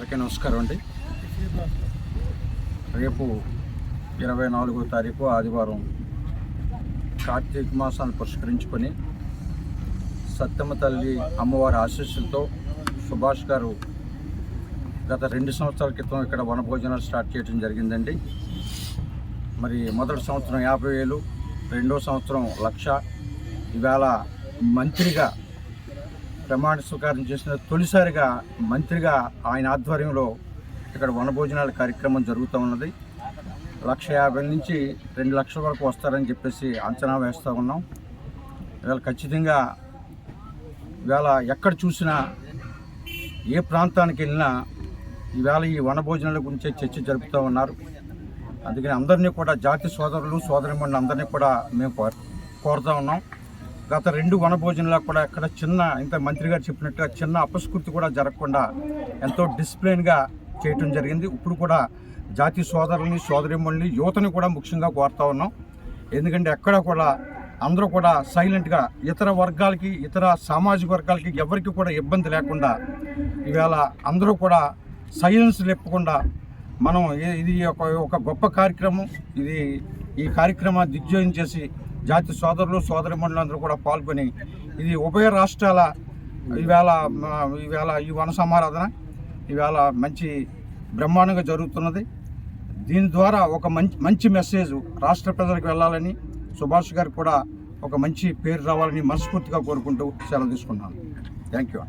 అందరికీ నమస్కారం అండి. రేపు 24వ తారీఖు ఆదివారం కార్తీక మాసాన్ని పురస్కరించుకొని సత్యమ్మ తల్లి అమ్మవారి ఆశీస్సులతో సుభాష్ గారు గత 2 సంవత్సరాల క్రితం ఇక్కడ వనభోజనాలు స్టార్ట్ చేయడం జరిగిందండి. మరి మొదటి సంవత్సరం 50,000, రెండో సంవత్సరం 1,00,000. ఇవాళ మంత్రిగా ప్రమాణ స్వీకారం చేసిన తొలిసారిగా మంత్రిగా ఆయన ఆధ్వర్యంలో ఇక్కడ వనభోజనాల కార్యక్రమం జరుగుతూ ఉన్నది. 1,50,000 నుంచి 2,00,000 వరకు వస్తారని చెప్పేసి అంచనా వేస్తూ ఉన్నాం. ఇవాళ ఖచ్చితంగా ఇవాళ ఎక్కడ చూసినా ఏ ప్రాంతానికి వెళ్ళినా ఇవాళ ఈ వనభోజనాల గురించే చర్చ జరుపుతూ ఉన్నారు. అందుకని అందరినీ కూడా జాతి సోదరులు సోదరిమణులు అందరినీ కూడా మేము కోరుతూ ఉన్నాం. గత 2 వనభోజనాలకు కూడా ఇక్కడ ఇంత మంత్రి గారు చెప్పినట్టుగా చిన్న అపస్కృతి కూడా జరగకుండా ఎంతో డిసిప్లిన్గా చేయటం జరిగింది. ఇప్పుడు కూడా జాతి సోదరుల్ని సోదరిమణుల్ని యువతని కూడా ముఖ్యంగా కోరుతూ ఉన్నాం. ఎందుకంటే ఎక్కడ కూడా అందరూ కూడా సైలెంట్గా ఇతర వర్గాలకి ఇతర సామాజిక వర్గాలకి ఎవరికి కూడా ఇబ్బంది లేకుండా ఇవాళ అందరూ కూడా సైలెన్స్ లేపకుండా మనం ఇది ఒక గొప్ప కార్యక్రమం. ఈ కార్యక్రమాన్ని దిగ్విజయం చేసి జాతి సోదరులు సోదరిమణులందరూ కూడా పాల్గొని ఇది ఉభయ రాష్ట్రాల ఇవాళ ఈ వన సమారాధన ఇవాళ మంచి బ్రహ్మాండంగా జరుగుతున్నది. దీని ద్వారా ఒక మంచి మెసేజ్ రాష్ట్ర ప్రజలకు వెళ్ళాలని సుభాష్ గారు కూడా ఒక మంచి పేరు రావాలని మనస్ఫూర్తిగా కోరుకుంటూ సెలవు తీసుకున్నాను. Thank you.